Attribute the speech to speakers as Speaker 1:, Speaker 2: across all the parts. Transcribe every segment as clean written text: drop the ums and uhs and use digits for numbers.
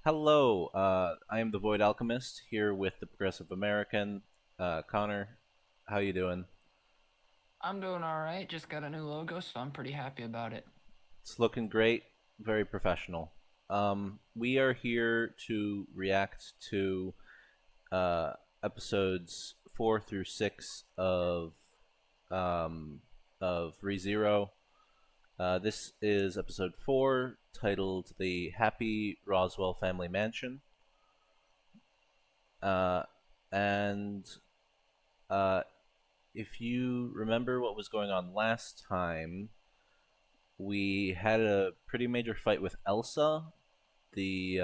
Speaker 1: Hello, I am the Void Alchemist here with the Progressive American. Connor, how you doing?
Speaker 2: I'm doing all right. Just got a new logo, so I'm pretty happy about it.
Speaker 1: It's looking great, very professional. We are here to react to uh, episodes 4 through 6 um, of ReZero. This is episode 4, titled "The Happy Roswell Family Mansion," uh, and uh, if you remember what was going on last time, we had a pretty major fight with Elsa, the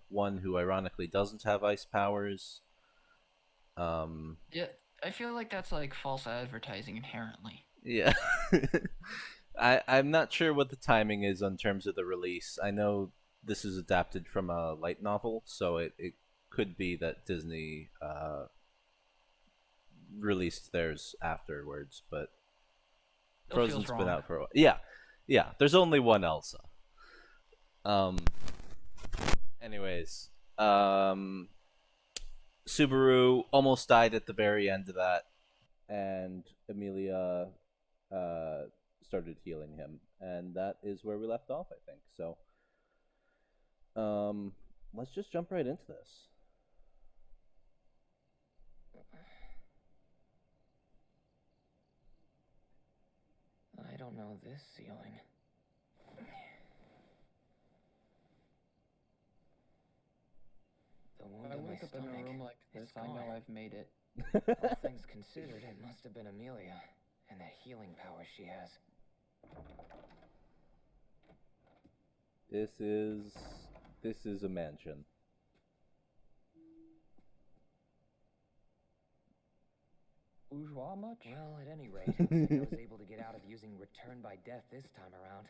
Speaker 1: one who ironically doesn't have ice powers. Um,
Speaker 2: Yeah, I feel like that's like false advertising inherently.
Speaker 1: yeah. I'm not sure what the timing is on terms of the release. I know this is adapted from a light novel, so it could be that Disney released theirs afterwards, but
Speaker 2: Still feels
Speaker 1: Frozen's been
Speaker 2: wrong.
Speaker 1: out for a while. Yeah, yeah. There's only one Elsa. Um, anyways, um, Subaru almost died at the very end of that, and Amelia uh, started healing him, and that is where we left off, I think. So, um, let's just jump right into this.
Speaker 2: I don't know this ceiling. The wound
Speaker 3: I
Speaker 2: in my
Speaker 3: wake up in a
Speaker 2: stomach.
Speaker 3: room like this,
Speaker 2: It's
Speaker 3: I know
Speaker 2: gone.
Speaker 3: I've made it.
Speaker 2: All things considered, it must have been Amelia and that healing power she has.
Speaker 1: this is this is a mansion.
Speaker 3: Bourgeois much?
Speaker 2: Well, at any rate, looks like I was able to get out of using return by death this time around.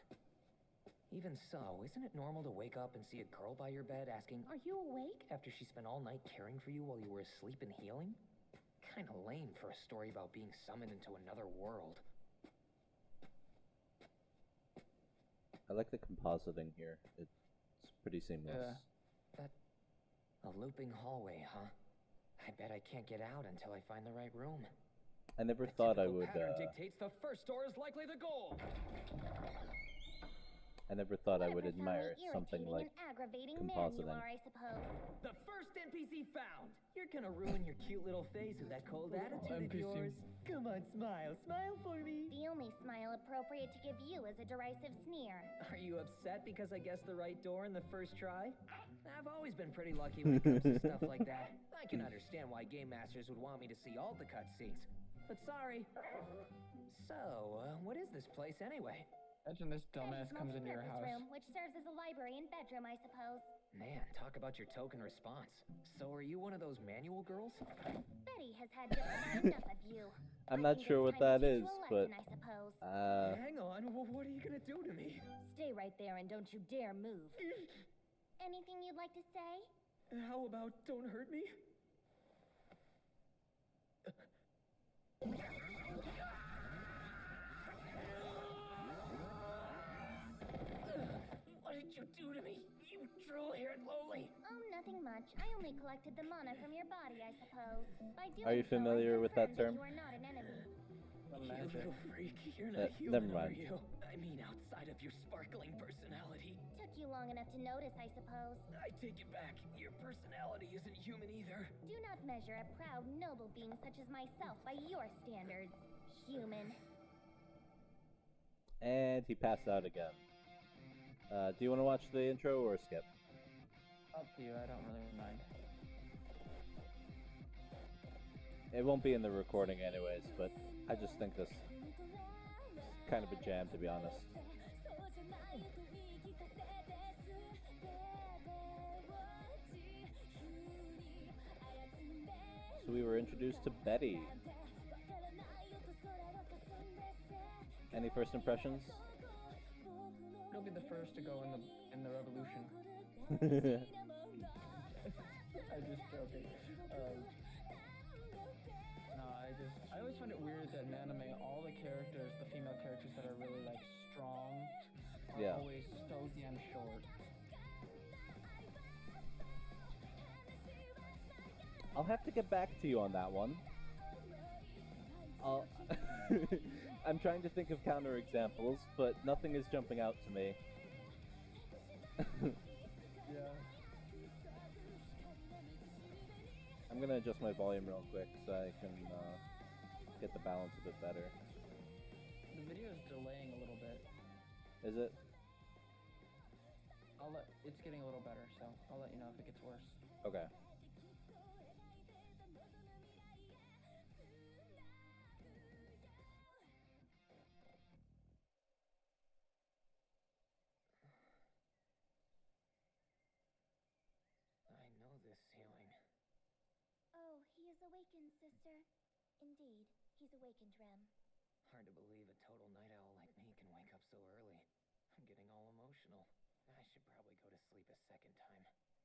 Speaker 2: Even so, isn't it normal to wake up and see a girl by your bed asking, "Are you awake?" after she spent all night caring for you while you were asleep and healing? Kinda lame for a story about being summoned into another world.
Speaker 1: I like the compositing here. It's pretty seamless.
Speaker 3: Yeah.
Speaker 2: That... a looping hallway, huh? I bet I can't get out until I find the right room.
Speaker 1: I never
Speaker 2: The
Speaker 1: thought I
Speaker 2: typical
Speaker 1: would.
Speaker 2: pattern dictates the first door is likely the goal.
Speaker 1: I never thought I would
Speaker 4: What a
Speaker 1: admire
Speaker 4: profoundly
Speaker 1: something
Speaker 4: irritating
Speaker 1: like
Speaker 4: and aggravating man you
Speaker 1: compositing.
Speaker 4: are, I suppose.
Speaker 2: The first NPC found! You're gonna ruin your cute little face with that cold attitude of
Speaker 3: NPC.
Speaker 2: yours. Come on, smile. Smile for me.
Speaker 4: The only smile appropriate to give you is a derisive sneer.
Speaker 2: Are you upset because I guessed the right door in the first try? I've always been pretty lucky when it comes to stuff like that. I can understand why game masters would want me to see all the cutscenes. But sorry. So, what is this place anyway?
Speaker 3: Imagine this
Speaker 4: Betty's
Speaker 3: dumbass comes into your
Speaker 4: multi-purpose
Speaker 3: house.
Speaker 4: room, which serves as a library and bedroom, I suppose.
Speaker 2: Man, talk about your token response. So are you one of those manual girls?
Speaker 4: Betty has had just about enough of you.
Speaker 1: I'm
Speaker 4: I
Speaker 1: not
Speaker 4: think
Speaker 1: sure
Speaker 4: it's
Speaker 1: what
Speaker 4: time
Speaker 1: that
Speaker 4: to teach
Speaker 1: is,
Speaker 4: you a
Speaker 1: but
Speaker 4: lesson, I suppose.
Speaker 2: Hang on, what are you gonna do to me?
Speaker 4: Stay right there and don't you dare move. Anything you'd like to say?
Speaker 2: How about don't hurt me? What did you do to me? You drool-haired lowly.
Speaker 4: Oh, nothing much. I only collected the mana from your body, I suppose. By doing
Speaker 1: are you
Speaker 4: so, I
Speaker 1: familiar with that
Speaker 4: confirmed
Speaker 1: term?
Speaker 4: you are not an enemy.
Speaker 3: The
Speaker 2: You
Speaker 3: magic.
Speaker 2: little freak, you're not
Speaker 1: Never
Speaker 2: human, are
Speaker 1: mind.
Speaker 2: you? I mean, outside of your sparkling personality.
Speaker 4: Took you long enough to notice, I suppose.
Speaker 2: I take it back. Your personality isn't human either.
Speaker 4: Do not measure a proud, noble being such as myself by your standards, human.
Speaker 1: And he passed out again. Do you want to watch the intro or skip?
Speaker 3: Up to you, I don't really mind.
Speaker 1: It won't be in the recording anyways, but I just think this is kind of a jam, to be honest. So we were introduced to Betty. Any first impressions?
Speaker 3: You'll be the first to go in the revolution. I'm just joking. No, I always find it weird that in anime, all the characters, the female characters that are really like strong, are
Speaker 1: Yeah.
Speaker 3: always so damn short.
Speaker 1: I'll have to get back to you on that one. I'll I'm trying to think of counterexamples, but nothing is jumping out to me.
Speaker 3: Yeah.
Speaker 1: I'm gonna adjust my volume real quick so I can get the balance a bit better.
Speaker 3: The video is delaying a little bit.
Speaker 1: Is it?
Speaker 3: It's getting a little better, so I'll let you know if it gets worse.
Speaker 1: Okay.
Speaker 2: I know this feeling.
Speaker 4: Oh, he is awakened, sister. Indeed, he's awakened, Rem.
Speaker 2: Hard to believe a total night owl like me can wake up so early. I'm getting all emotional. I should probably go to sleep a second time.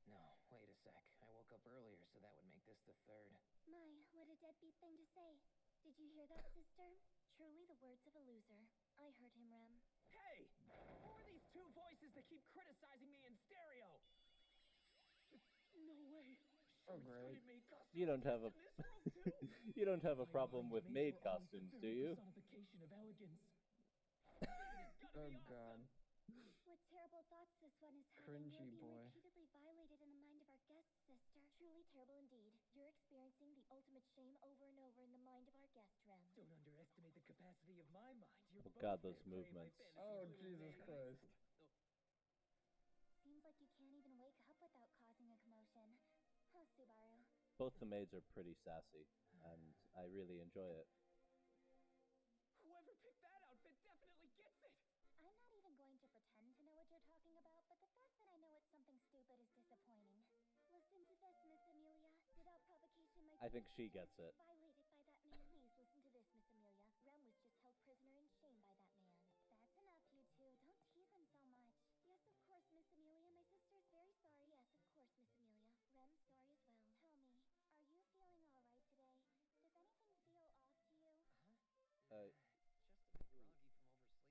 Speaker 2: No, wait a sec. I woke up earlier, so that would make this the third.
Speaker 4: My, what a deadbeat thing to say. Did you hear that, sister? Truly the words of a loser. I heard him, Rem.
Speaker 2: Hey! Who are these two voices that keep criticizing me in stereo? No way.
Speaker 3: Oh, great.
Speaker 1: You don't have a you don't have a problem with maid costumes, do you?
Speaker 3: Oh god.
Speaker 4: What terrible thoughts this one is having.
Speaker 3: Cringy
Speaker 4: You're being
Speaker 3: boy.
Speaker 4: repeatedly violated in the mind of our guest, sister. Truly terrible indeed. You're experiencing the ultimate shame over and over in the mind of our guest, Rem.
Speaker 2: Don't underestimate the capacity of my mind. You're
Speaker 1: Oh
Speaker 2: both
Speaker 1: god,
Speaker 2: there
Speaker 1: those
Speaker 2: playing my
Speaker 1: movements.
Speaker 2: fantasies
Speaker 3: Oh,
Speaker 2: over
Speaker 3: Jesus
Speaker 2: me.
Speaker 3: Christ.
Speaker 4: Seems like you can't even wake up without causing a commotion. Huh, Subaru?
Speaker 1: Both the maids are pretty sassy, and I really enjoy it.
Speaker 2: Whoever picked that outfit definitely gets it.
Speaker 4: I'm not even going to pretend to know what you're talking about, but the fact that I know it's something stupid is disappointing. Listen to this, Miss Amelia. Without provocation, my
Speaker 1: I think she
Speaker 4: feelings
Speaker 1: gets it.
Speaker 4: were violated by that man. Please listen to this, Miss Amelia. Rem was just held prisoner in shame by that man. That's enough, you two. Don't tease him so much. Yes, of course, Miss Amelia. My sister's very sorry. Yes, of course, Miss Amelia. Rem's sorry as well. Tell me, are you feeling all right today? Does anything feel off to you?
Speaker 1: Uh,
Speaker 2: Just a bit groggy from oversleeping.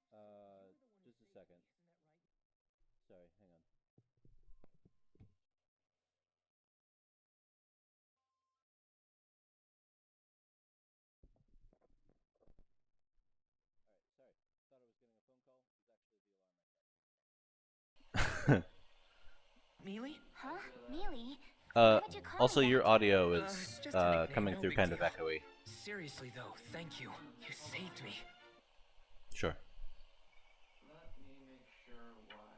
Speaker 2: So you were the one who
Speaker 1: just a
Speaker 2: saved
Speaker 1: second.
Speaker 2: me, isn't that right?
Speaker 1: Sorry, hang on. Alright, sorry. Thought I was getting a phone call. It was actually the alarm I set.
Speaker 2: Mealy?
Speaker 4: Huh? Mealy?
Speaker 1: Uh,
Speaker 4: Why would you call
Speaker 1: also
Speaker 4: me
Speaker 1: your
Speaker 4: that?
Speaker 1: audio
Speaker 2: It's
Speaker 1: is
Speaker 2: just a nickname,
Speaker 1: coming
Speaker 2: no
Speaker 1: through
Speaker 2: big
Speaker 1: kind of
Speaker 2: deal.
Speaker 1: echoey.
Speaker 2: Seriously though, thank you. You saved me.
Speaker 1: Sure.
Speaker 5: Let me make sure what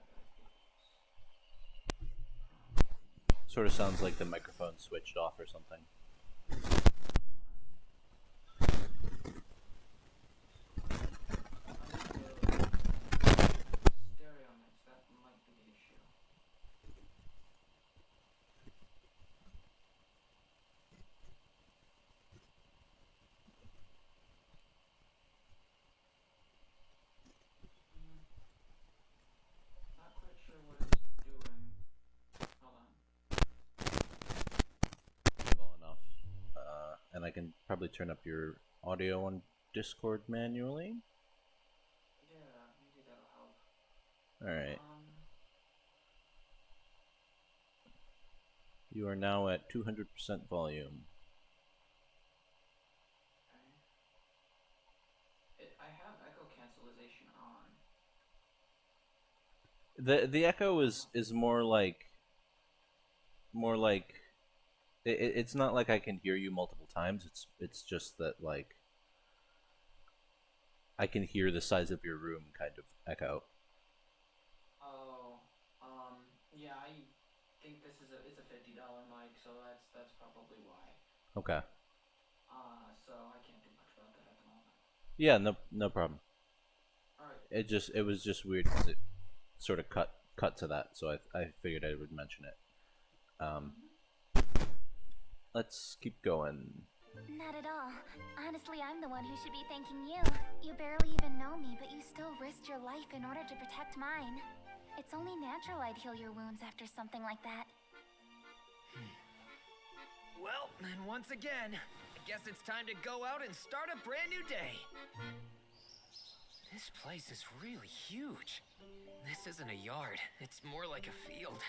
Speaker 1: Sort of sounds like the microphone switched off or something.
Speaker 5: stereo mix, that might be the issue. Not quite sure what it's doing. Hold on.
Speaker 1: Well enough. And I can probably turn up your audio on Discord manually.
Speaker 5: Yeah, maybe that'll help.
Speaker 1: Alright. You are now at 200% volume.
Speaker 5: Okay. I have echo cancellation on.
Speaker 1: The echo is more like it's not like I can hear you multiple times. It's just that like I can hear the size of your room kind of echo.
Speaker 5: Oh, yeah, I think this is it's a $50 mic, so that's probably why.
Speaker 1: Okay.
Speaker 5: So I can't do much about that at the moment.
Speaker 1: Yeah, no problem.
Speaker 5: All right.
Speaker 1: It was just weird because it sort of cut to that, so I figured I would mention it. Let's keep going.
Speaker 4: Not at all. Honestly, I'm the one who should be thanking you. You barely even know me, but you still risked your life in order to protect mine. It's only natural I'd heal your wounds after something like that.
Speaker 2: Well, and once again, I guess it's time to go out and start a brand new day. This place is really huge. This isn't a yard, it's more like a field.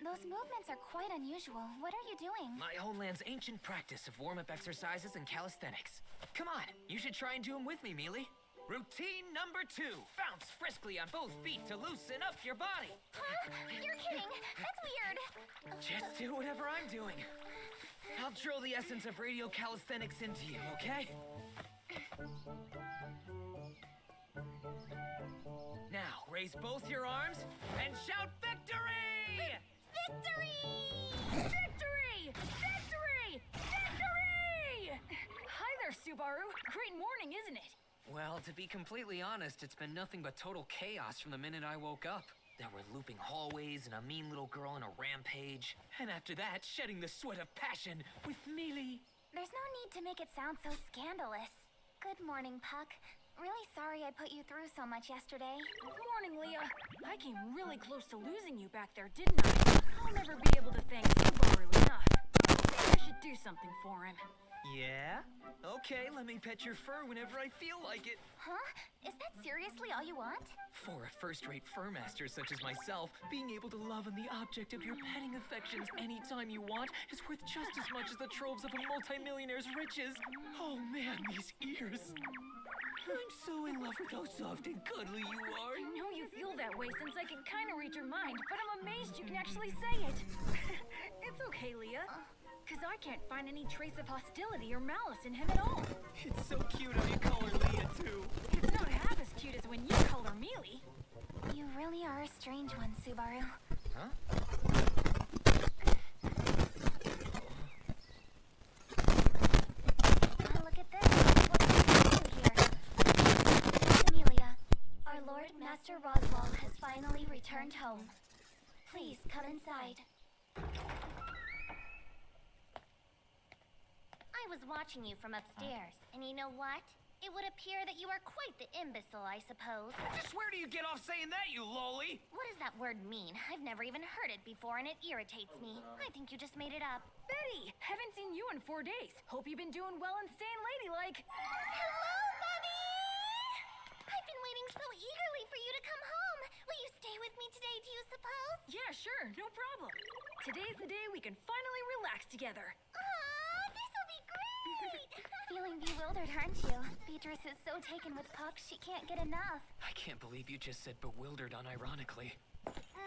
Speaker 4: Those movements are quite unusual. What are you doing?
Speaker 2: My homeland's ancient practice of warm-up exercises and calisthenics. Come on, you should try and do them with me, Mealy. Routine number 2. Bounce briskly on both feet to loosen up your body.
Speaker 4: Huh? You're kidding. That's weird.
Speaker 2: Just do whatever I'm doing. I'll drill the essence of radio calisthenics into you, okay? Now, raise both your arms and shout victory!
Speaker 4: Victory!
Speaker 6: Victory! Victory! Victory! Hi there, Subaru. Great morning, isn't it?
Speaker 2: Well, to be completely honest, it's been nothing but total chaos from the minute I woke up. There were looping hallways and a mean little girl on a rampage. And after that, shedding the sweat of passion with Mealy.
Speaker 4: There's no need to make it sound so scandalous. Good morning, Puck. Really sorry I put you through so much yesterday.
Speaker 6: Morning, Leah. I came really close to losing you back there, didn't I? I'll never be able to thank Subaru enough. Maybe I should do something for him.
Speaker 2: Yeah? Okay, let me pet your fur whenever I feel like it.
Speaker 4: Huh? Is that seriously all you want?
Speaker 2: For a first-rate fur master such as myself, being able to love on the object of your petting affections anytime you want is worth just as much as the troves of a multimillionaire's riches. Oh man, these ears. I'm so in love with how soft and cuddly you are.
Speaker 6: I know you feel that way since I can kind of read your mind, but I'm amazed you can actually say it. It's okay, Leah. Because I can't find any trace of hostility or malice in him at all.
Speaker 2: It's so cute how you call her Leah, too.
Speaker 6: It's not half as cute as when you call her Mealy.
Speaker 4: You really are a strange one, Subaru.
Speaker 2: Huh?
Speaker 4: Oh, look at this. What can we do here? Amelia, our Lord Master Roswell has finally returned home. Please come inside. I was watching you from upstairs, and you know what? It would appear that you are quite the imbecile, I suppose.
Speaker 2: Just where do you get off saying that, you loli?
Speaker 4: What does that word mean? I've never even heard it before, and it irritates me. I think you just made it up.
Speaker 6: Betty, haven't seen you in 4 days. Hope you've been doing well and staying ladylike.
Speaker 4: Hello, Bubby! I've been waiting so eagerly for you to come home. Will you stay with me today, do you suppose?
Speaker 6: Yeah, sure, no problem. Today's the day we can finally relax together.
Speaker 4: Aw, this'll be great! Feeling bewildered, aren't you? Beatrice is so taken with Puck, she can't get enough.
Speaker 2: I can't believe you just said bewildered unironically.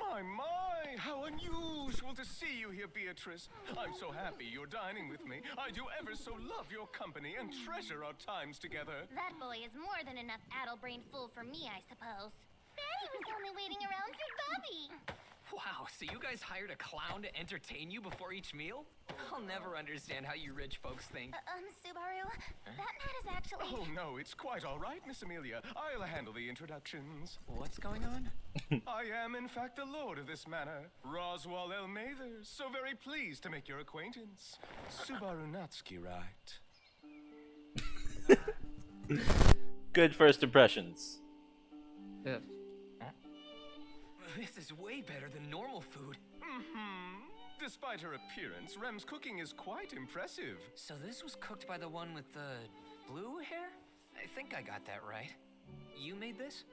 Speaker 7: My, how unusual to see you here, Beatrice. I'm so happy you're dining with me. I do ever so love your company and treasure our times together.
Speaker 4: That boy is more than enough addle-brained fool for me, I suppose. Betty was only waiting around for Bubby.
Speaker 2: Wow, so you guys hired a clown to entertain you before each meal? I'll never understand how you rich folks think.
Speaker 4: Subaru, that man is actually...
Speaker 7: Oh, no, it's quite all right, Miss Amelia. I'll handle the introductions.
Speaker 2: What's going on?
Speaker 7: I am, in fact, the lord of this manor, Roswell L. Mathers, so very pleased to make your acquaintance. Subaru Natsuki, right?
Speaker 1: Good first impressions.
Speaker 2: This is way better than normal food.
Speaker 7: Mm-hmm. Despite her appearance, Rem's cooking is quite impressive.
Speaker 2: So this was cooked by the one with the blue hair? I think I got that right. You made this?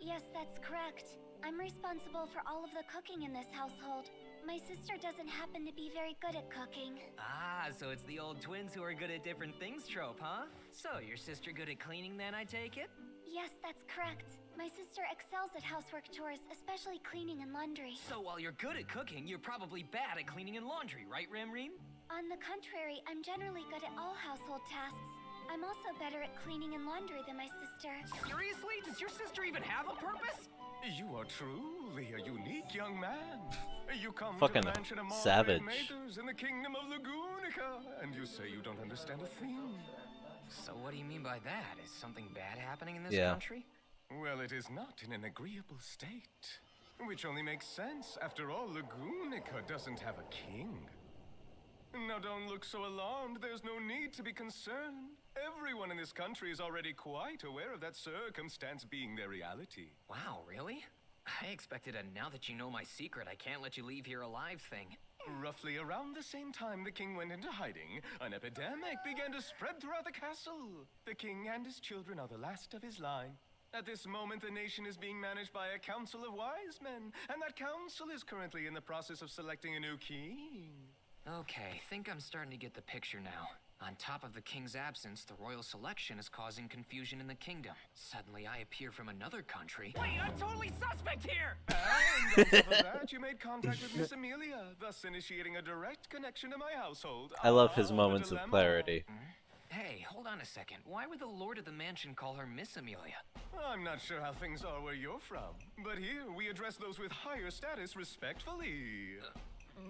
Speaker 4: Yes, that's correct. I'm responsible for all of the cooking in this household. My sister doesn't happen to be very good at cooking.
Speaker 2: Ah, so it's the old twins who are good at different things trope, huh? So, your sister good at cleaning then, I take it?
Speaker 4: Yes, that's correct. My sister excels at housework chores, especially cleaning and laundry.
Speaker 2: So while you're good at cooking, you're probably bad at cleaning and laundry, right, Remreen?
Speaker 4: On the contrary, I'm generally good at all household tasks. I'm also better at cleaning and laundry than my sister.
Speaker 2: Seriously? Does your sister even have a purpose?
Speaker 7: You are truly a unique young man. You come
Speaker 1: Fucking
Speaker 7: to the mansion of Margaret
Speaker 1: savage.
Speaker 7: Mathers in the kingdom of Lagunica, and you say you don't understand a thing.
Speaker 2: So what do you mean by that? Is something bad happening in this
Speaker 1: Yeah.
Speaker 2: country?
Speaker 7: Well, it is not in an agreeable state. Which only makes sense. After all, Lagunica doesn't have a king. Now don't look so alarmed. There's no need to be concerned. Everyone in this country is already quite aware of that circumstance being their reality.
Speaker 2: Wow, really? I expected a now that you know my secret, I can't let you leave here alive thing.
Speaker 7: Roughly around the same time the king went into hiding, an epidemic began to spread throughout the castle. The king and his children are the last of his line. At this moment, the nation is being managed by a council of wise men, and that council is currently in the process of selecting a new king.
Speaker 2: Okay, think I'm starting to get the picture now. On top of the king's absence, the royal selection is causing confusion in the kingdom. Suddenly, I appear from another country. Wait, I'm totally suspect here!
Speaker 7: And on top of that, you made contact with Miss Amelia, thus initiating a direct connection to my household.
Speaker 1: I love his
Speaker 7: The
Speaker 1: moments of
Speaker 7: dilemma.
Speaker 1: clarity.
Speaker 2: Hey, hold on a second. Why would the lord of the mansion call her Miss Amelia?
Speaker 7: I'm not sure how things are where you're from, but here we address those with higher status respectfully.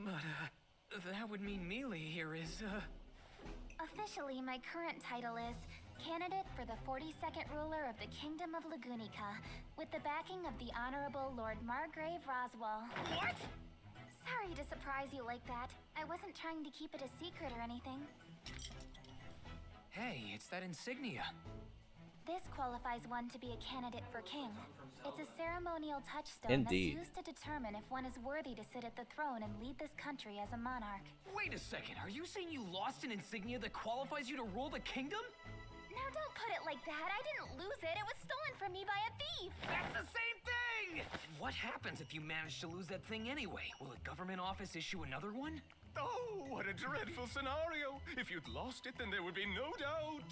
Speaker 2: But, that would mean Mealy here is,
Speaker 4: Officially, my current title is Candidate for the 42nd Ruler of the Kingdom of Lagunica, with the backing of the Honorable Lord Margrave Roswell.
Speaker 2: What?
Speaker 4: Sorry to surprise you like that. I wasn't trying to keep it a secret or anything.
Speaker 2: Hey, it's that insignia.
Speaker 4: This qualifies one to be a candidate for king. It's a ceremonial touchstone
Speaker 1: Indeed.
Speaker 4: that's used to determine if one is worthy to sit at the throne and lead this country as a monarch.
Speaker 2: Wait a second, are you saying you lost an insignia that qualifies you to rule the kingdom?
Speaker 4: Now don't put it like that. I didn't lose it. It was stolen from me by a thief.
Speaker 2: That's the same thing! And what happens if you manage to lose that thing anyway? Will a government office issue another one?
Speaker 7: Oh, what a dreadful scenario! If you'd lost it, then there would be no doubt.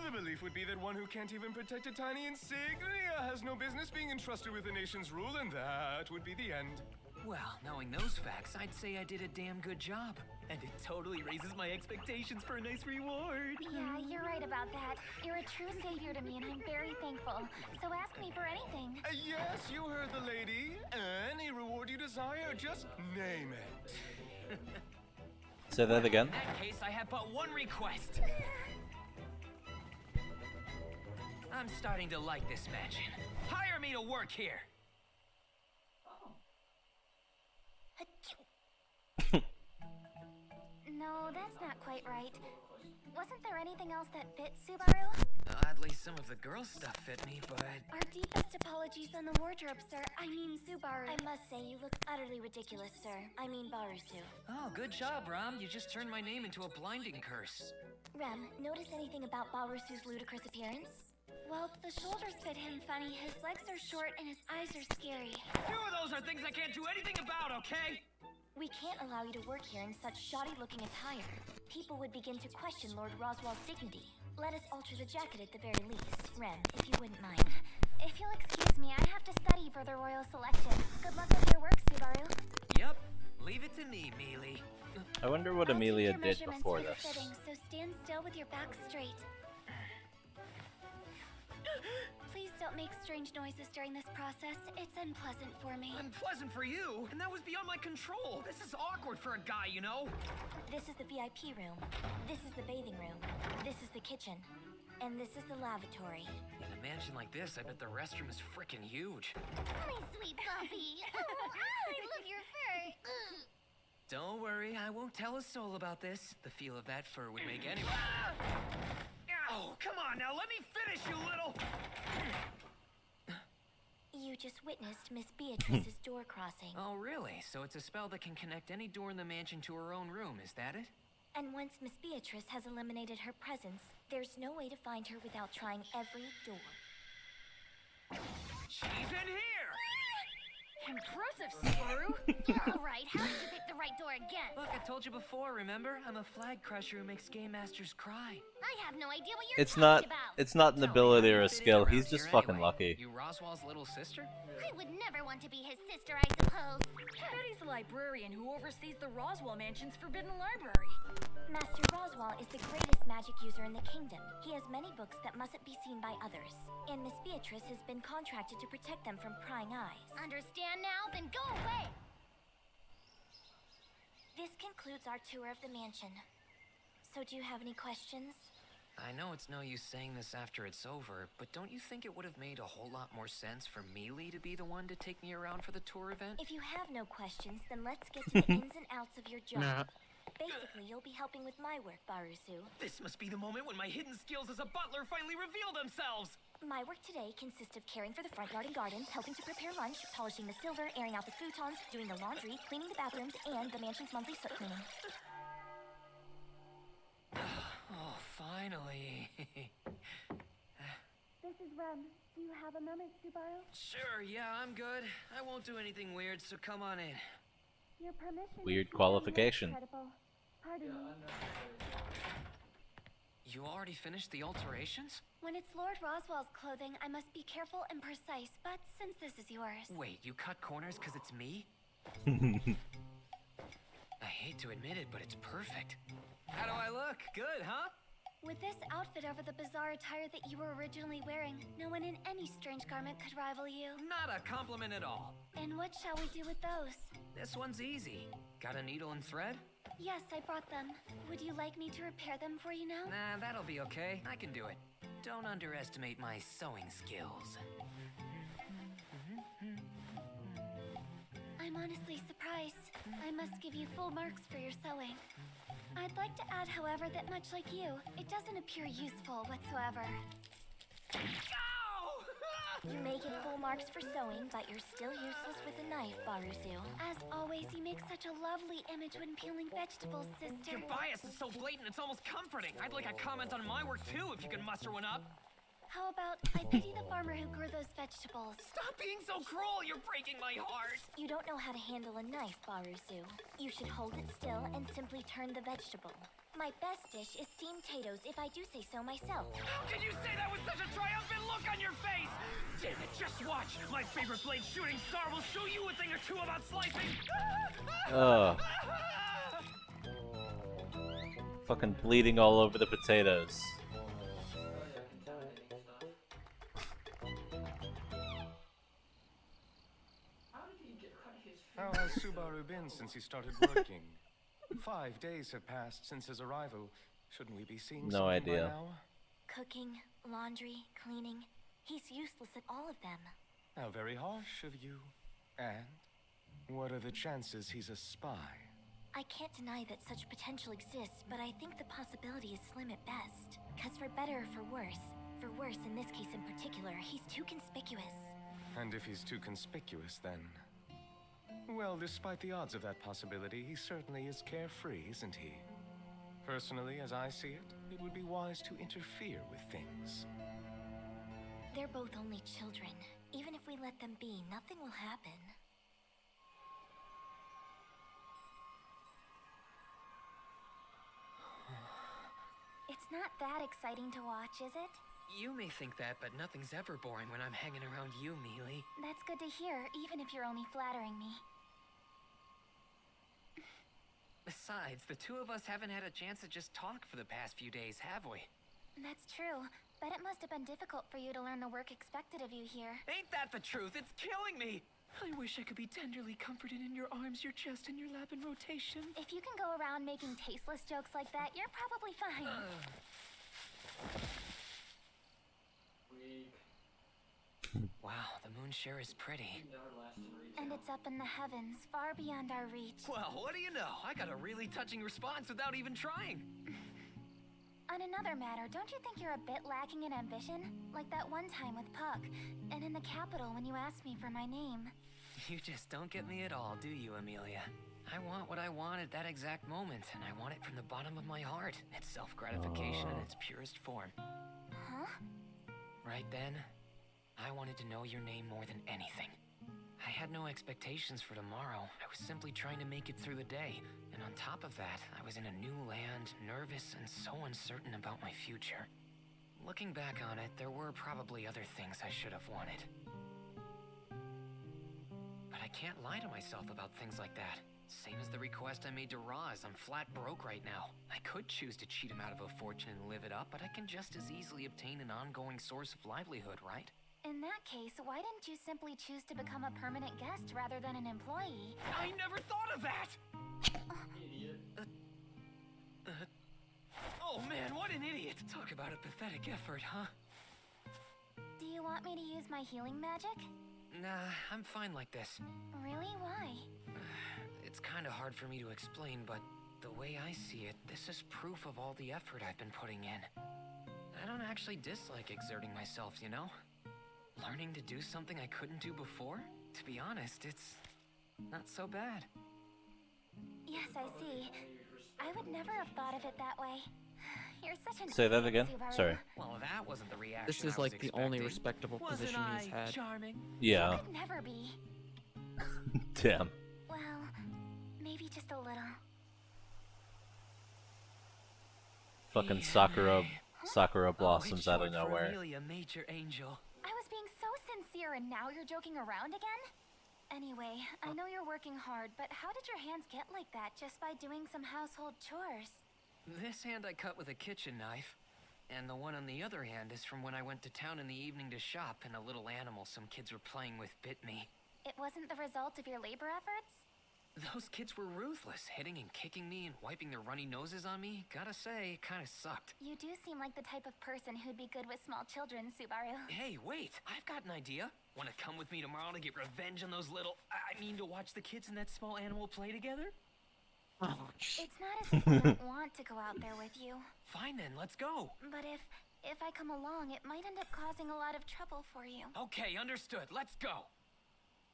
Speaker 7: The belief would be that one who can't even protect a tiny insignia has no business being entrusted with the nation's rule, and that would be the end.
Speaker 2: Well, knowing those facts, I'd say I did a damn good job. And it totally raises my expectations for a nice reward.
Speaker 4: Yeah, you're right about that. You're a true savior to me, and I'm very thankful. So ask me for anything.
Speaker 7: Yes, you heard the lady. Any reward you desire, just name it.
Speaker 1: Say that again.
Speaker 2: In that case, I have but one request. I'm starting to like this mansion. Hire me to work here.
Speaker 4: No, that's not quite right. Wasn't there anything else that fits, Subaru?
Speaker 2: Oddly, some of the girls' stuff fit me, but...
Speaker 4: Our deepest apologies on the wardrobe, sir. I mean, Subaru. I must say, you look utterly ridiculous, sir. I mean, Barusu.
Speaker 2: Oh, good job, Ram. You just turned my name into a blinding curse.
Speaker 4: Rem, notice anything about Barusu's ludicrous appearance? Well, the shoulders fit him funny, his legs are short, and his eyes are scary.
Speaker 2: Two of those are things I can't do anything about, okay?
Speaker 4: We can't allow you to work here in such shoddy-looking attire. People would begin to question Lord Roswell's dignity. Let us alter the jacket at the very least. Rem, if you wouldn't mind. If you'll excuse me, I have to study for the royal selection. Good luck with your work, Subaru.
Speaker 2: Yep. Leave it to me, Mealy.
Speaker 1: I wonder what
Speaker 4: I'll take
Speaker 1: Amelia
Speaker 4: your
Speaker 1: did
Speaker 4: measurements
Speaker 1: before
Speaker 4: for the
Speaker 1: this.
Speaker 4: fitting, so stand still with your back straight. Please don't make strange noises during this process. It's unpleasant for me.
Speaker 2: Unpleasant for you? And that was beyond my control. This is awkward for a guy, you know?
Speaker 4: This is the VIP room. This is the bathing room. This is the kitchen. And this is the lavatory.
Speaker 2: In a mansion like this, I bet the restroom is frickin' huge.
Speaker 4: My sweet puppy. I love your fur.
Speaker 2: Don't worry, I won't tell a soul about this. The feel of that fur would make anyone... Oh, come on now, let me finish, you little...
Speaker 4: You just witnessed Miss Beatrice's door crossing.
Speaker 2: Oh, really? So it's a spell that can connect any door in the mansion to her own room, is that it?
Speaker 4: And once Miss Beatrice has eliminated her presence, there's no way to find her without trying every door.
Speaker 2: She's in here!
Speaker 6: Impressive, Subaru.
Speaker 4: All right, how did you pick the right door again?
Speaker 2: Look, I told you before, remember? I'm a flag crusher who makes game masters cry.
Speaker 4: I have no idea what you're
Speaker 1: It's not.
Speaker 4: talking about.
Speaker 1: It's not an
Speaker 2: Tell me,
Speaker 1: ability
Speaker 2: how do
Speaker 1: or
Speaker 2: you
Speaker 1: a
Speaker 2: fit in
Speaker 1: skill.
Speaker 2: around
Speaker 1: He's just
Speaker 2: here
Speaker 1: fucking
Speaker 2: anyway?
Speaker 1: lucky.
Speaker 2: You Roswell's little sister?
Speaker 4: I would never want to be his sister, I suppose.
Speaker 6: Betty's the librarian who oversees the Roswell Mansion's forbidden library.
Speaker 4: Master Roswell is the greatest magic user in the kingdom. He has many books that mustn't be seen by others. And Miss Beatrice has been contracted to protect them from prying eyes. Understand now? Then go away! This concludes our tour of the mansion. So do you have any questions?
Speaker 2: I know it's no use saying this after it's over, but don't you think it would have made a whole lot more sense for Mealy to be the one to take me around for the tour event?
Speaker 4: If you have no questions, then let's get to the ins and outs of your job. Basically, you'll be helping with my work, Barusu.
Speaker 2: This must be the moment when my hidden skills as a butler finally reveal themselves!
Speaker 4: My work today consists of caring for the front yard and garden, helping to prepare lunch, polishing the silver, airing out the futons, doing the laundry, cleaning the bathrooms, and the mansion's monthly soot cleaning.
Speaker 2: Oh, finally.
Speaker 4: This is Rem. Do you have a moment to borrow?
Speaker 2: Sure, yeah, I'm good. I won't do anything weird, so come on in.
Speaker 4: Your permission
Speaker 1: Weird
Speaker 4: is very
Speaker 1: qualification.
Speaker 4: incredible. Pardon
Speaker 5: Yeah,
Speaker 4: me.
Speaker 5: unnecessary.
Speaker 2: You already finished the alterations?
Speaker 6: When it's Lord Roswell's clothing, I must be careful and precise, but since this is yours...
Speaker 2: Wait, you cut corners because it's me? I hate to admit it, but it's perfect. How do I look? Good, huh?
Speaker 6: With this outfit over the bizarre attire that you were originally wearing, no one in any strange garment could rival you.
Speaker 2: Not a compliment at all.
Speaker 6: And what shall we do with those?
Speaker 2: This one's easy. Got a needle and thread?
Speaker 6: Yes, I brought them. Would you like me to repair them for you now?
Speaker 2: Nah, that'll be okay. I can do it. Don't underestimate my sewing skills.
Speaker 6: I'm honestly surprised. I must give you full marks for your sewing. I'd like to add, however, that much like you, it doesn't appear useful whatsoever.
Speaker 2: Ow!
Speaker 6: You may get full marks for sewing, but you're still useless with a knife, Barusu. As always, you make such a lovely image when peeling vegetables, sister.
Speaker 2: Your bias is so blatant, it's almost comforting. I'd like a comment on my work, too, if you can muster one up.
Speaker 6: How about, I pity the farmer who grew those vegetables.
Speaker 2: Stop being so cruel, you're breaking my heart.
Speaker 6: You don't know how to handle a knife, Barusu. You should hold it still and simply turn the vegetable. My best dish is steamed potatoes, if I do say so myself.
Speaker 2: How can you say that with such a triumphant look on your face? Damn it, just watch. My favorite blade shooting star will show you a thing or two about slicing.
Speaker 1: Ugh. Fucking bleeding all over the potatoes.
Speaker 5: Contaminating stuff. How did he get cut his
Speaker 7: How
Speaker 5: finger?
Speaker 7: has Subaru been since he started working? 5 days have passed since his arrival. Shouldn't we be seeing
Speaker 1: No
Speaker 7: something
Speaker 1: idea.
Speaker 7: by now?
Speaker 6: Cooking, laundry, cleaning. He's useless at all of them.
Speaker 7: How very harsh of you. And what are the chances he's a spy?
Speaker 6: I can't deny that such potential exists, but I think the possibility is slim at best. 'Cause for better or for worse in this case in particular, he's too conspicuous.
Speaker 7: And if he's too conspicuous, then... Well, despite the odds of that possibility, he certainly is carefree, isn't he? Personally, as I see it, it would be wise to interfere with things.
Speaker 6: They're both only children. Even if we let them be, nothing will happen. It's not that exciting to watch, is it?
Speaker 2: You may think that, but nothing's ever boring when I'm hanging around you, Mealy.
Speaker 6: That's good to hear, even if you're only flattering me.
Speaker 2: Besides, the two of us haven't had a chance to just talk for the past few days, have we?
Speaker 6: That's true. Bet it must have been difficult for you to learn the work expected of you here.
Speaker 2: Ain't that the truth? It's killing me! I wish I could be tenderly comforted in your arms, your chest, and your lap in rotation.
Speaker 6: If you can go around making tasteless jokes like that, you're probably fine.
Speaker 5: Weak.
Speaker 2: Wow, the moon sure is pretty.
Speaker 5: Never lasts to reach
Speaker 6: And
Speaker 5: out.
Speaker 6: it's up in the heavens, far beyond our reach.
Speaker 2: Well, what do you know? I got a really touching response without even trying.
Speaker 6: On another matter, don't you think you're a bit lacking in ambition? Like that one time with Puck, and in the Capitol when you asked me for my name.
Speaker 2: You just don't get me at all, do you, Amelia? I want what I want at that exact moment, and I want it from the bottom of my heart. It's self-gratification in its purest form.
Speaker 6: Huh?
Speaker 2: Right then, I wanted to know your name more than anything. I had no expectations for tomorrow. I was simply trying to make it through the day. And on top of that, I was in a new land, nervous and so uncertain about my future. Looking back on it, there were probably other things I should have wanted. But I can't lie to myself about things like that. Same as the request I made to Roz, I'm flat broke right now. I could choose to cheat him out of a fortune and live it up, but I can just as easily obtain an ongoing source of livelihood, right?
Speaker 6: In that case, why didn't you simply choose to become a permanent guest rather than an employee?
Speaker 2: I never thought of that!
Speaker 5: Idiot.
Speaker 2: Oh man, what an idiot! Talk about a pathetic effort, huh?
Speaker 6: Do you want me to use my healing magic?
Speaker 2: Nah, I'm fine like this.
Speaker 6: Really? Why?
Speaker 2: It's kinda hard for me to explain, but the way I see it, this is proof of all the effort I've been putting in. I don't actually dislike exerting myself, you know? Learning to do something I couldn't do before? To be honest, it's not so bad.
Speaker 6: Yes, I see. I would never have thought of it that way. You're such an
Speaker 1: Say that
Speaker 6: idiot,
Speaker 1: again?
Speaker 6: Subaru.
Speaker 1: Sorry.
Speaker 2: Well, that wasn't the reaction
Speaker 3: This is
Speaker 2: I was
Speaker 3: like the only
Speaker 2: expecting.
Speaker 3: respectable
Speaker 2: Wasn't
Speaker 3: position he's
Speaker 2: I
Speaker 3: had.
Speaker 2: charming?
Speaker 1: Yeah.
Speaker 6: Could never be.
Speaker 1: Damn.
Speaker 6: Well, maybe just a little.
Speaker 1: Fucking
Speaker 2: Yeah.
Speaker 1: Sakura blossoms
Speaker 2: Oh,
Speaker 1: out of
Speaker 2: it's short for
Speaker 1: nowhere.
Speaker 2: Amelia, Major Angel.
Speaker 6: I was being so sincere and now you're joking around again? Anyway, I know you're working hard, but how did your hands get like that just by doing some household chores?
Speaker 2: This hand I cut with a kitchen knife, and the one on the other hand is from when I went to town in the evening to shop and a little animal some kids were playing with bit me.
Speaker 6: It wasn't the result of your labor efforts?
Speaker 2: Those kids were ruthless, hitting and kicking me and wiping their runny noses on me. Gotta say, it kinda sucked.
Speaker 6: You do seem like the type of person who'd be good with small children, Subaru.
Speaker 2: Hey, wait, I've got an idea. Wanna come with me tomorrow to get revenge on those little... I mean, to watch the kids and that small animal play together?
Speaker 3: Ouch.
Speaker 6: It's not as if I don't want to go out there with you.
Speaker 2: Fine then, let's go.
Speaker 6: But if I come along, it might end up causing a lot of trouble for you.
Speaker 2: Okay, understood, let's go.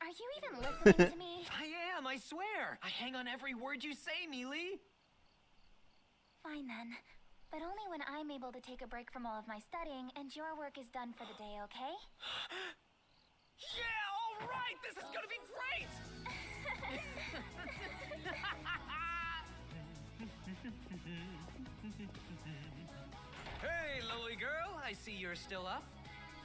Speaker 6: Are you even listening to me?
Speaker 2: I am, I swear. I hang on every word you say, Mealy.
Speaker 6: Fine then. But only when I'm able to take a break from all of my studying and your work is done for the day, okay?
Speaker 2: Yeah, all right, this is gonna be great. Hey, Lily girl, I see you're still up.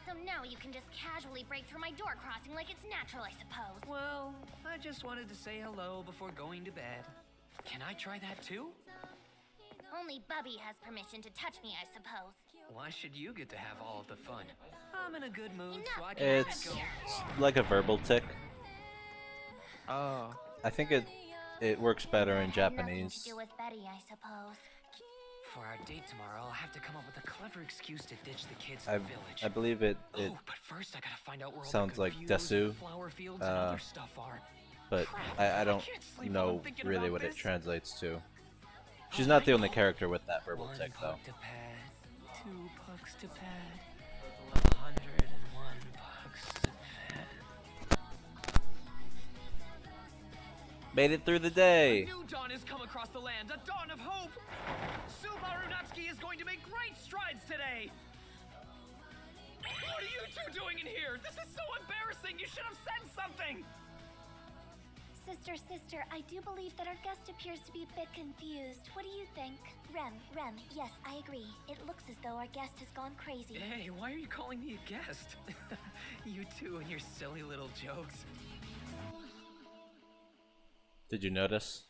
Speaker 6: So now you can just casually break through my door crossing like it's natural, I suppose.
Speaker 2: Well, I just wanted to say hello before going to bed. Can I try that too?
Speaker 6: Only Bubby has permission to touch me, I suppose.
Speaker 2: Why should you get to have all of the fun? I'm in a good mood, so I can
Speaker 1: It's
Speaker 2: let go.
Speaker 1: like a verbal tick.
Speaker 3: Oh.
Speaker 1: I think it works better in
Speaker 6: That had nothing
Speaker 1: Japanese.
Speaker 6: to do with Betty, I suppose.
Speaker 2: For our date tomorrow, I'll have to come up with a clever excuse to ditch the kids
Speaker 1: I
Speaker 2: in the village.
Speaker 1: I believe it
Speaker 2: Oh, but first I gotta find out where
Speaker 1: sounds
Speaker 2: all the
Speaker 1: like
Speaker 2: confused
Speaker 1: desu,
Speaker 2: flower fields and other stuff are.
Speaker 1: but
Speaker 2: Crap,
Speaker 1: I don't
Speaker 2: can't sleep while
Speaker 1: know
Speaker 2: I'm thinking
Speaker 1: really
Speaker 2: about
Speaker 1: what it
Speaker 2: this.
Speaker 1: translates to. She's not the only character with that verbal
Speaker 2: One
Speaker 1: tick though.
Speaker 2: puck to pad, 2 pucks to pad, 101 pucks to pad.
Speaker 1: Made it through the
Speaker 2: A
Speaker 1: day.
Speaker 2: new dawn has come across the land, a dawn of hope! Subaru Natsuki is going to make great strides today! What are you two doing in here? This is so embarrassing! You should have said something!
Speaker 6: Sister, I do believe that our guest appears to be a bit confused. What do you think? Rem, yes, I agree. It looks as though our guest has gone crazy.
Speaker 2: Hey, why are you calling me a guest? You two and your silly little jokes.
Speaker 1: Did you notice?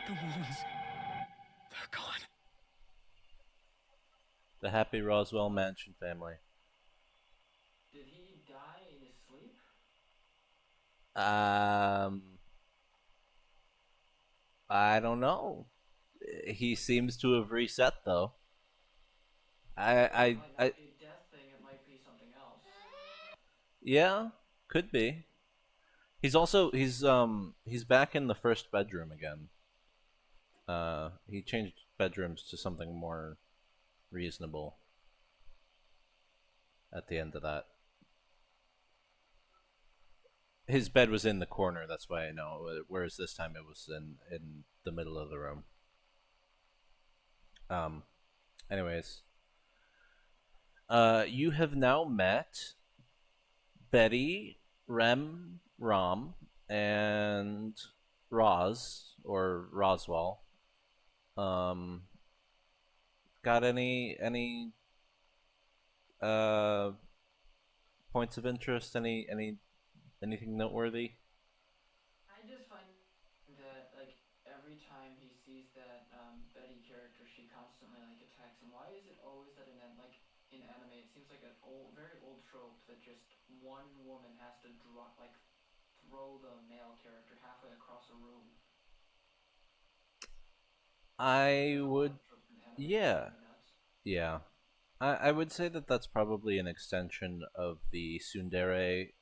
Speaker 2: The wounds. They're gone.
Speaker 1: The happy Roswell Mansion family.
Speaker 5: Did he die in his sleep?
Speaker 1: I don't know. He seems to have reset though.
Speaker 5: It might
Speaker 1: I
Speaker 5: not be a death thing, it might be something else.
Speaker 1: yeah, could be. He's back in the first bedroom again. He changed bedrooms to something more reasonable at the end of that. His bed was in the corner, that's why I know. Whereas this time it was in the middle of the room. Anyways. You have now met Betty, Rem, Rom, and Roz, or Roswell. Got any points of interest? Anything noteworthy?
Speaker 5: I just find that like every time he sees that Betty character, she constantly like attacks him. Why is it always that in anime it seems like an very old trope that just one woman has to throw the male character halfway across a room?
Speaker 1: I
Speaker 5: There's a lot
Speaker 1: would,
Speaker 5: of tropes in anime that
Speaker 1: yeah,
Speaker 5: drive me nuts.
Speaker 1: yeah. I would say that that's probably an extension of the tsundere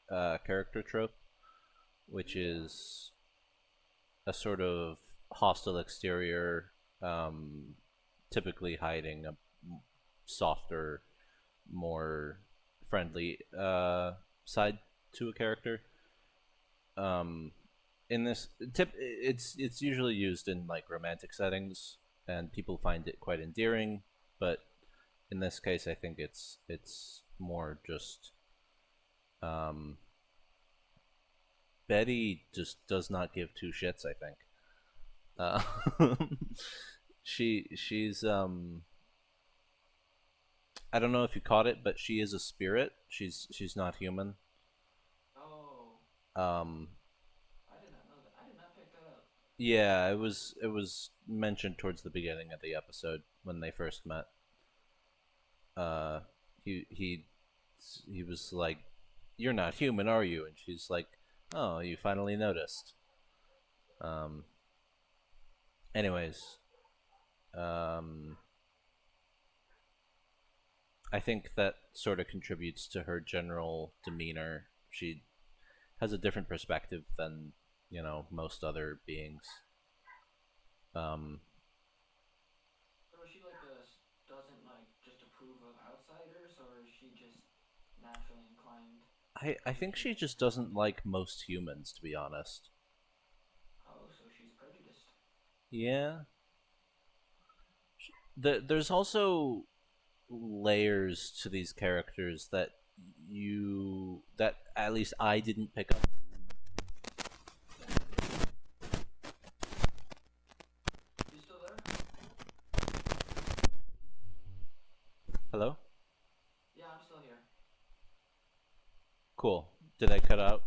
Speaker 1: character trope, which is a sort of hostile exterior, typically hiding a softer, more friendly side to a character. in this tip, it's usually used in like romantic settings, and people find it quite endearing. But in this case, I think it's more just um, Betty just does not give two shits. I think she's I don't know if you caught it, but she is a spirit. She's not human.
Speaker 5: Oh,
Speaker 1: Um,
Speaker 5: I did not know that. I did not pick that up.
Speaker 1: yeah, it was mentioned towards the beginning of the episode when they first met. Uh, he was like, "You're not human, are you?" And she's like, "Oh, you finally noticed." Um, anyways, um, I think that sort of contributes to her general demeanor. She has a different perspective than most other beings. Um,
Speaker 5: So is she like doesn't like just approve of outsiders, or is she just naturally inclined
Speaker 1: I
Speaker 5: to
Speaker 1: think she
Speaker 5: humans?
Speaker 1: just doesn't like most humans, to be honest.
Speaker 5: Oh, so she's prejudiced.
Speaker 1: Yeah. There's also layers to these characters that at least I didn't pick up.
Speaker 5: You still there?
Speaker 1: Hello?
Speaker 5: Yeah, I'm still here.
Speaker 1: Cool. Did I cut out?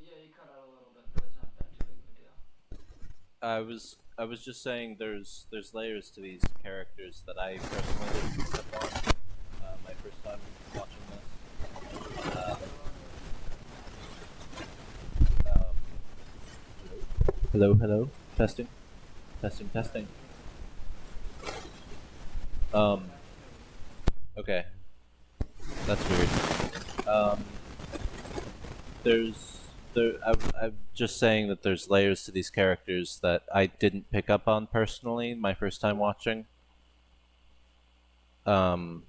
Speaker 5: Yeah, you cut out a little bit, but it's not that too big of a deal.
Speaker 1: I was just saying there's layers to these characters that I personally didn't pick up on my first time watching this. Um, hello, hello, testing, testing, testing. Um, okay, that's weird. I'm just saying that there's layers to these characters that I didn't pick up on personally my first time watching. Um,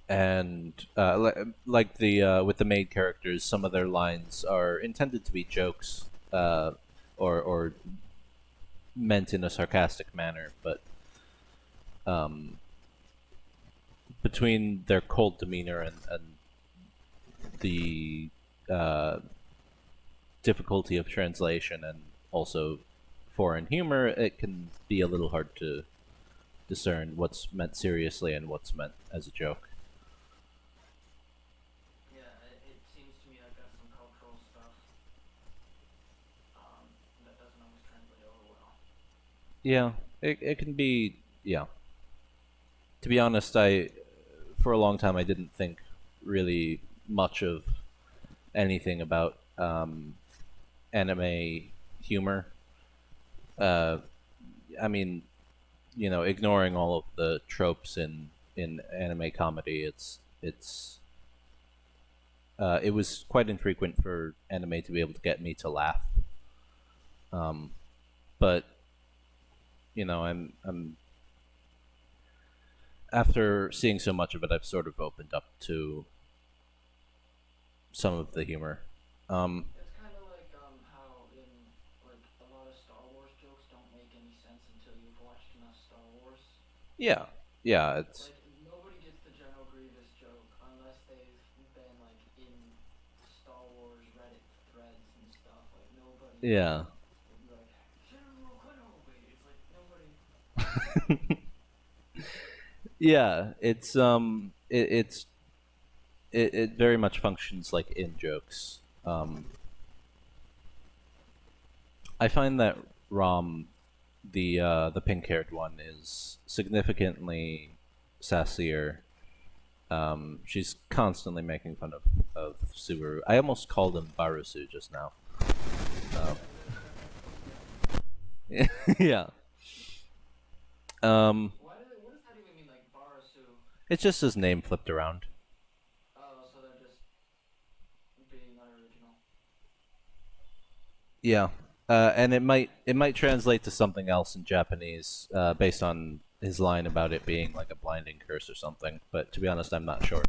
Speaker 1: and like the with the main characters, some of their lines are intended to be jokes, or meant in a sarcastic manner, but um, between their cold demeanor and the uh, difficulty of translation and also foreign humor, it can be a little hard to discern what's meant seriously and what's meant as a joke.
Speaker 5: Yeah, it seems to me like that's some cultural stuff that doesn't always translate over well.
Speaker 1: Yeah, it can be. Yeah. To be honest, for a long time I didn't think really much of anything about anime humor. Uh, I mean, ignoring all of the tropes in anime comedy, it was quite infrequent for anime to be able to get me to laugh. Um, but I'm after seeing so much of it, I've sort of opened up to some of the humor. Um,
Speaker 5: It's kind of like how in like a lot of Star Wars jokes don't make any sense until you've watched enough Star Wars.
Speaker 1: yeah, yeah, it's
Speaker 5: Like nobody gets the General Grievous joke unless they've been like in Star Wars Reddit threads and stuff. Like nobody
Speaker 1: yeah,
Speaker 5: would be like General Kenobi. It's like nobody.
Speaker 1: yeah. It very much functions like in jokes. I find that Rom, the pink haired one, is significantly sassier. She's constantly making fun of Subaru. I almost called him Barusu just now. Um, yeah.
Speaker 5: What does that even mean? Like Barasu?
Speaker 1: It's just his name flipped around.
Speaker 5: Oh, so they're just being unoriginal.
Speaker 1: Yeah. And it might translate to something else in Japanese, based on his line about it being like a blinding curse or something. But to be honest, I'm not sure.